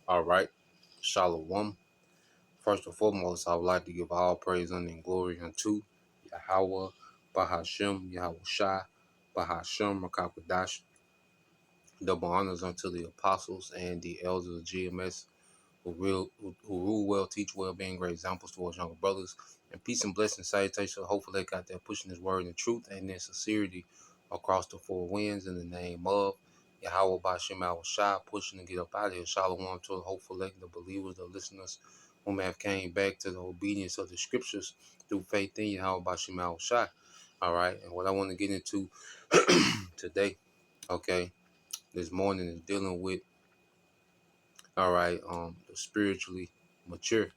All right, Shalom. First and foremost, I would like to give all praise and glory unto Yahweh, Bahashem, Yahweh Shai, Bahashem, Rakakwadash. Double honors unto the apostles and the elders of GMS who rule well, teach well, being great examples towards younger brothers. And peace and blessing, salutation. Hopefully, they got there pushing His word in truth and in sincerity across the four winds in the name of Yahweh Bashem Al Shah, pushing to get up out of here. Shalom to the hopeful elect, the believers, the listeners who may have came back to the obedience of the scriptures through faith in Yahweh Bashem Al Shah. All right, and what I want to get into today, okay, this morning is dealing with the spiritually mature,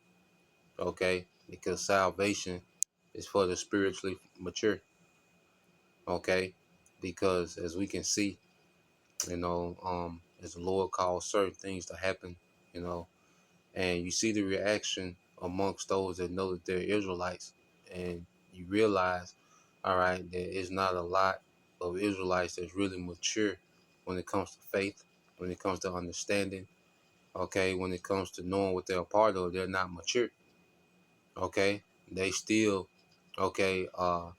okay, because salvation is for the spiritually mature, okay, because as we can see, as the Lord calls certain things to happen, you know, and you see the reaction amongst those that know that they're Israelites, and you realize, all right, there is not a lot of Israelites that's really mature when it comes to faith, when it comes to understanding. Okay, when it comes to knowing what they're a part of, they're not mature. Okay, they still, okay, are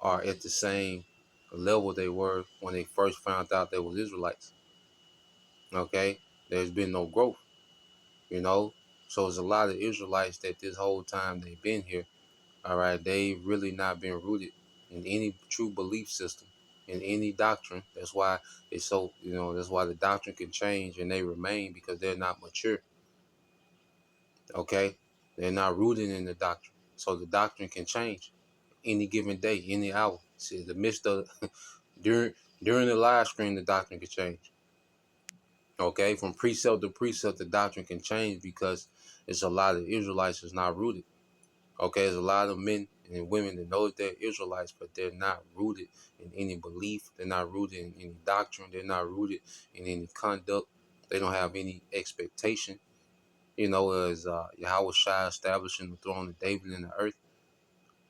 at the same level they were when they first found out they was Israelites. Okay, there's been no growth, you know. So there's a lot of Israelites that this whole time they've been here, all right, they've really not been rooted in any true belief system, in any doctrine. That's why it's so, that's why the doctrine can change and they remain because they're not mature. Okay, they're not rooted in the doctrine, so the doctrine can change any given day, any hour. See, the midst of during the live stream, the doctrine can change. Okay, from precept to precept, the doctrine can change because it's a lot of Israelites that's not rooted. Okay, there's a lot of men and women that know that they're Israelites, but they're not rooted in any belief. They're not rooted in any doctrine. They're not rooted in any conduct. They don't have any expectation. As Yahweh Shai establishing the throne of David in the earth.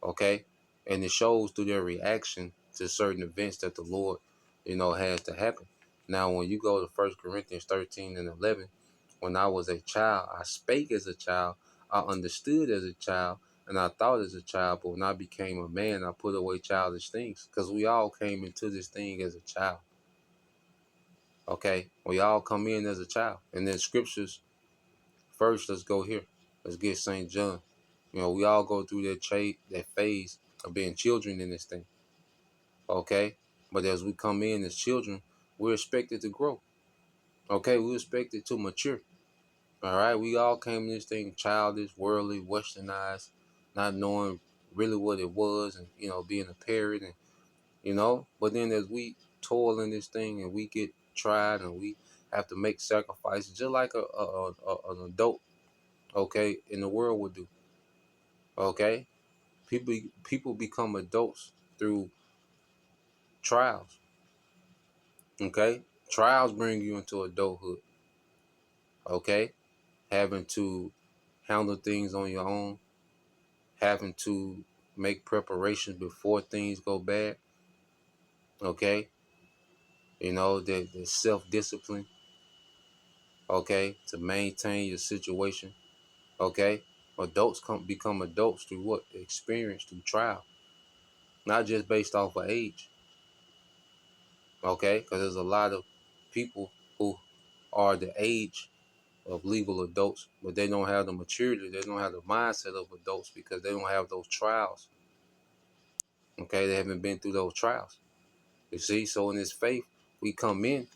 Okay, and it shows through their reaction to certain events that the Lord, has to happen. Now, when you go to 1 Corinthians 13 and 11, when I was a child, I spake as a child, I understood as a child, and I thought as a child, but when I became a man, I put away childish things. Because we all came into this thing as a child. Okay, we all come in as a child. And then scriptures, first, let's go here. Let's get St. John. We all go through that phase of being children in this thing. Okay? But as we come in as children, we're expected to grow. Okay? We're expected to mature. All right? We all came in this thing childish, worldly, westernized, not knowing really what it was, and, being a parrot, and, but then as we toil in this thing and we get tried and we have to make sacrifices just like an adult, okay, in the world would do. Okay? People become adults through trials. Okay? Trials bring you into adulthood. Okay? Having to handle things on your own, having to make preparations before things go bad. Okay? The self-discipline, okay, to maintain your situation. Okay? Adults become adults through what? Experience, through trial. Not just based off of age. Okay? Because there's a lot of people who are the age of legal adults, but they don't have the maturity, they don't have the mindset of adults because they don't have those trials. Okay, they haven't been through those trials. You see, so in this faith, we come in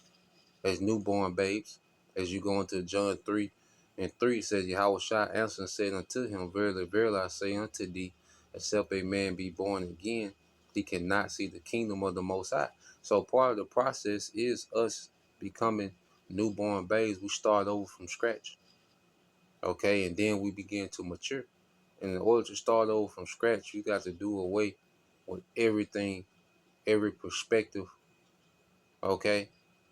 as newborn babes. As you go into John 3:3, it says, Yahweh Shai answered and said unto him, Verily, verily, I say unto thee, except a man be born again, he cannot see the kingdom of the Most High. So part of the process is us becoming newborn babes. We start over from scratch. Okay, and then we begin to mature. And in order to start over from scratch, you got to do away with everything, every perspective, okay,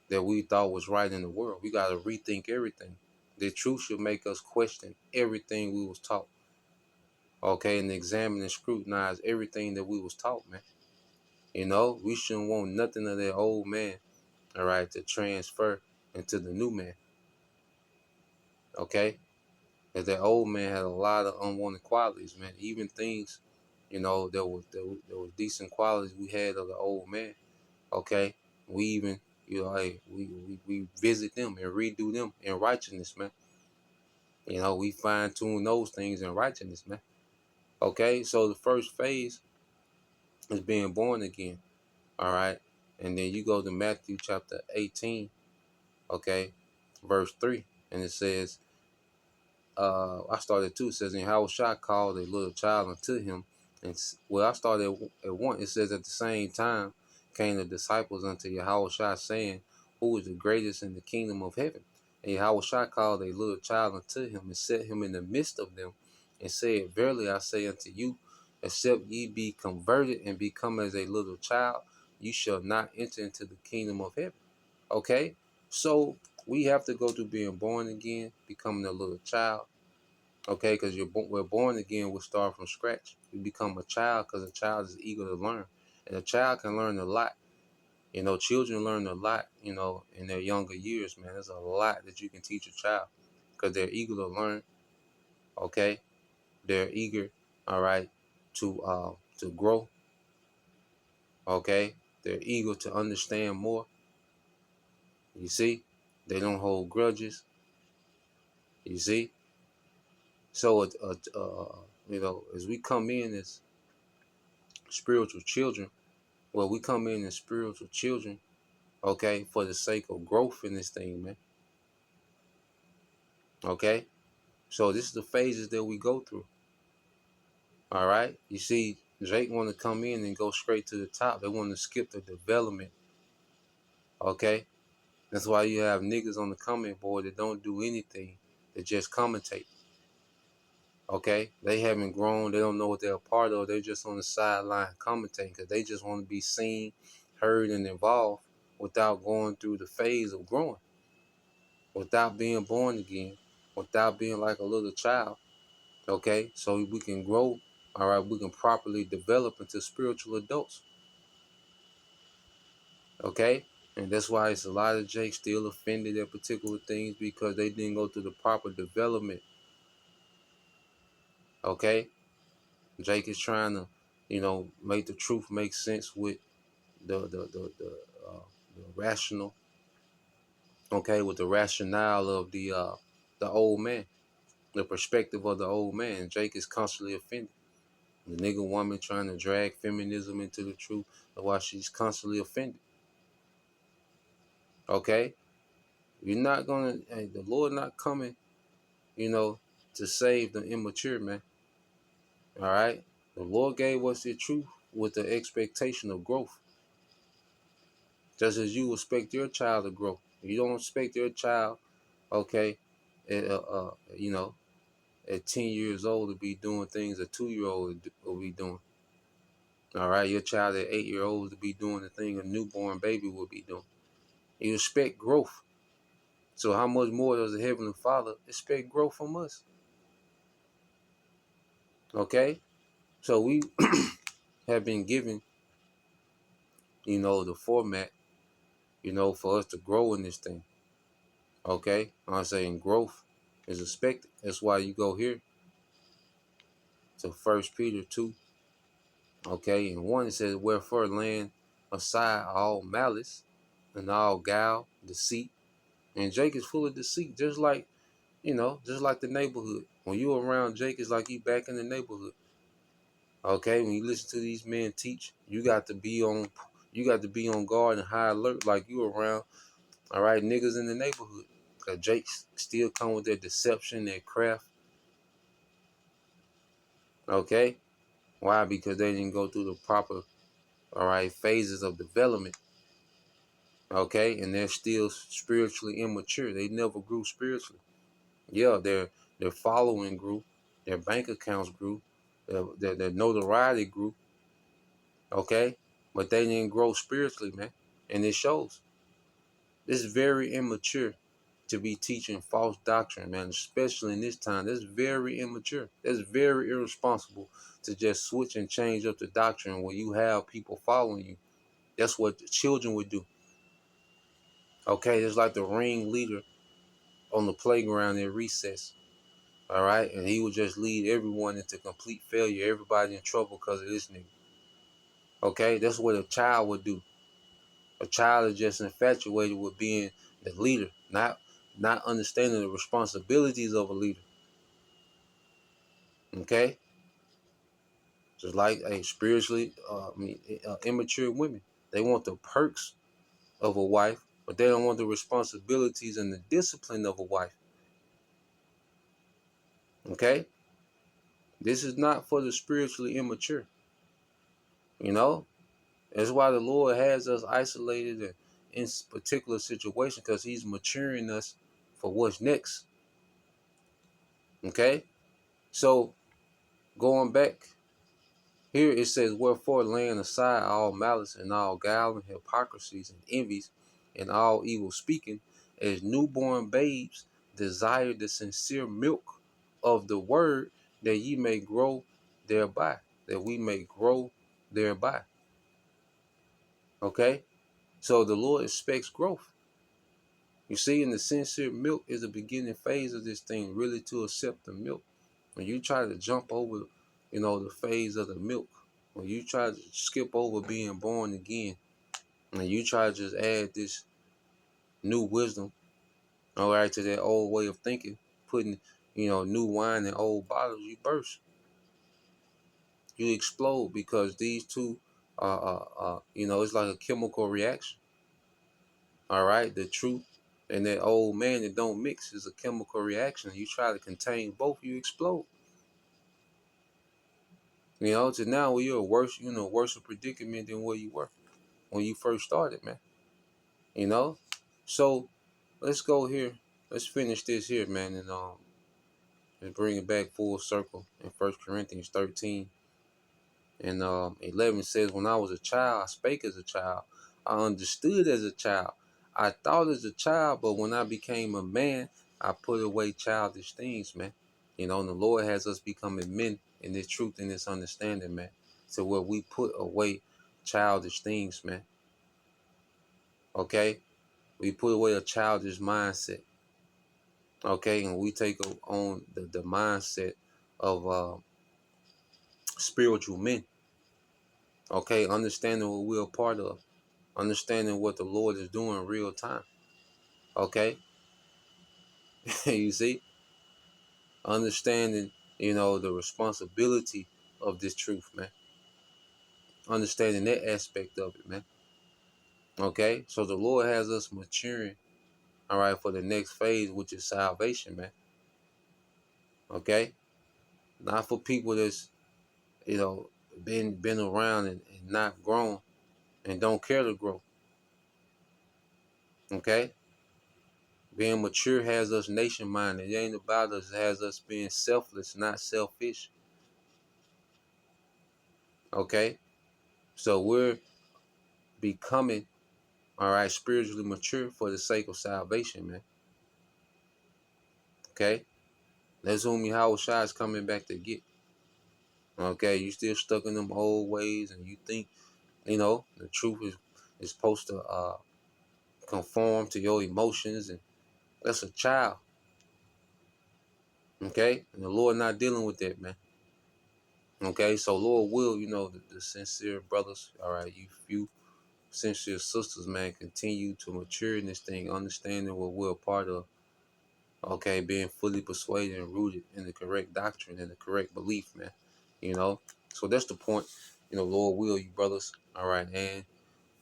that we thought was right in the world. We got to rethink everything. The truth should make us question everything we was taught, okay, and examine and scrutinize everything that we was taught, man. We shouldn't want nothing of that old man, all right, to transfer into the new man. Okay, because that old man had a lot of unwanted qualities, man. Even things, there was decent qualities we had of the old man. Okay, we even, hey, we visit them and redo them in righteousness, man. We fine tune those things in righteousness, man. Okay, so the first phase is being born again. All right, and then you go to Matthew chapter 18, okay, verse 3, and it says, I started two. It says, and Yahushua called a little child unto him. And I started at one. It says, at the same time came the disciples unto Yahushua, saying, who is the greatest in the kingdom of heaven? And Yahushua called a little child unto him and set him in the midst of them and said, verily I say unto you, except ye be converted and become as a little child, you shall not enter into the kingdom of heaven. Okay? So we have to go through being born again, becoming a little child. Okay, because we're born again, we start from scratch. We become a child because a child is eager to learn. And a child can learn a lot. Children learn a lot, in their younger years, man. There's a lot that you can teach a child because they're eager to learn. Okay, they're eager, all right, to grow. Okay, they're eager to understand more. You see, they don't hold grudges. You see, so as we come in as spiritual children, we come in as spiritual children, okay, for the sake of growth in this thing, man. Okay, so this is the phases that we go through. All right, you see, Jake want to come in and go straight to the top. They want to skip the development. Okay, that's why you have niggas on the comment board that don't do anything, that just commentate. Okay, they haven't grown. They don't know what they're a part of. They're just on the sideline commentating because they just want to be seen, heard, and involved without going through the phase of growing, without being born again, without being like a little child. Okay, so we can grow. All right, we can properly develop into spiritual adults. Okay, and that's why it's a lot of Jakes still offended at particular things because they didn't go through the proper development. Okay, Jake is trying to, make the truth make sense with the rational. Okay, with the rationale of the old man, the perspective of the old man. Jake is constantly offended. The nigga woman trying to drag feminism into the truth, while she's constantly offended. Okay, you're not gonna. Hey, the Lord not coming, to save the immature, man. All right, the Lord gave us the truth with the expectation of growth, just as you expect your child to grow. You don't expect your child, okay, at, at 10 years old to be doing things a 2-year old will be doing. All right, your child at 8-year old to be doing the thing a newborn baby will be doing. You expect growth. So how much more does the Heavenly Father expect growth from us? Okay? So we have been given, the format, for us to grow in this thing. Okay? I'm saying growth is expected. That's why you go here to 1 Peter 2. Okay? And 1, it says, wherefore laying aside all malice and all guile, deceit. And Jake is full of deceit, just like the neighborhood. When you around Jake, it's like you back in the neighborhood. Okay, when you listen to these men teach, you got to be on guard and high alert like you around, all right, niggas in the neighborhood. Cause Jake still come with their deception, their craft. Okay, why? Because they didn't go through the proper, all right, phases of development. Okay, and they're still spiritually immature. They never grew spiritually. Yeah, their following grew, their bank accounts grew, their notoriety grew. Okay, but they didn't grow spiritually, man, and it shows. It's very immature to be teaching false doctrine, man, especially in this time. That's very immature. That's very irresponsible to just switch and change up the doctrine when you have people following you. That's what the children would do. Okay, it's like the ringleader. on the playground at recess. All right, and he would just lead everyone into complete failure. Everybody in trouble because of this nigga. Okay, that's what a child would do. A child is just infatuated with being the leader, not understanding the responsibilities of a leader. Okay, just like spiritually, immature women, they want the perks of a wife, but they don't want the responsibilities and the discipline of a wife. Okay, this is not for the spiritually immature. You know, that's why the Lord has us isolated in particular situations because He's maturing us for what's next. Okay, so going back here, it says, "Wherefore, laying aside all malice and all guile and hypocrisies and envies and all evil speaking, as newborn babes desire the sincere milk of the word, that ye may grow thereby." That we may grow thereby. Okay? So the Lord expects growth. You see, in the sincere milk is the beginning phase of this thing, really to accept the milk. When you try to jump over, the phase of the milk, when you try to skip over being born again, and you try to just add this new wisdom, all right, to that old way of thinking, putting, new wine in old bottles, you burst. You explode because these two, it's like a chemical reaction. All right, the truth and that old man that don't mix is a chemical reaction. You try to contain both, you explode. To now where you're worse a predicament than where you were when you first started, man. You know? So let's go here. Let's finish this here, man, and bring it back full circle in 1 Corinthians 13 and 11 says, "When I was a child, I spake as a child. I understood as a child. I thought as a child, but when I became a man, I put away childish things, man." And the Lord has us becoming men in this truth and this understanding, man. So where we put away childish things, man. Okay? We put away a childish mindset. Okay? And we take on the mindset of spiritual men. Okay? Understanding what we're a part of. Understanding what the Lord is doing in real time. Okay? You see? Understanding, the responsibility of this truth, man. Understanding that aspect of it, man. Okay? So the Lord has us maturing, all right, for the next phase, which is salvation, man. Okay? Not for people that's, you know, been around and not grown and don't care to grow. Okay? Being mature has us nation minded. It ain't about us, it has us being selfless, not selfish. Okay? So we're becoming, all right, spiritually mature for the sake of salvation, man. Okay? That's whom Yahweh Shai is coming back to get. Okay? You still stuck in them old ways and you think, the truth is supposed to conform to your emotions, and that's a child. Okay? And the Lord not dealing with that, man. Okay? So Lord will, the sincere brothers, all right, you sincere sisters, man, continue to mature in this thing, understanding what we're a part of. Okay, being fully persuaded and rooted in the correct doctrine and the correct belief, man. So that's the point. Lord will, you brothers, all right, and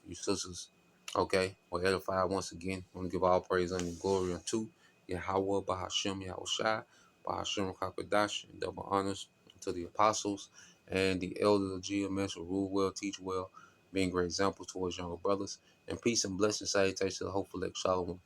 you sisters, okay, we're edified once again. I want to give all praise and glory unto Yahweh, Bahashem, Yahushai, Bahashem, Kakadash, and double honors to the apostles and the elders of GMS who rule well, teach well, being great examples towards younger brothers. And peace and blessing, salutations to the hopeful Shalom.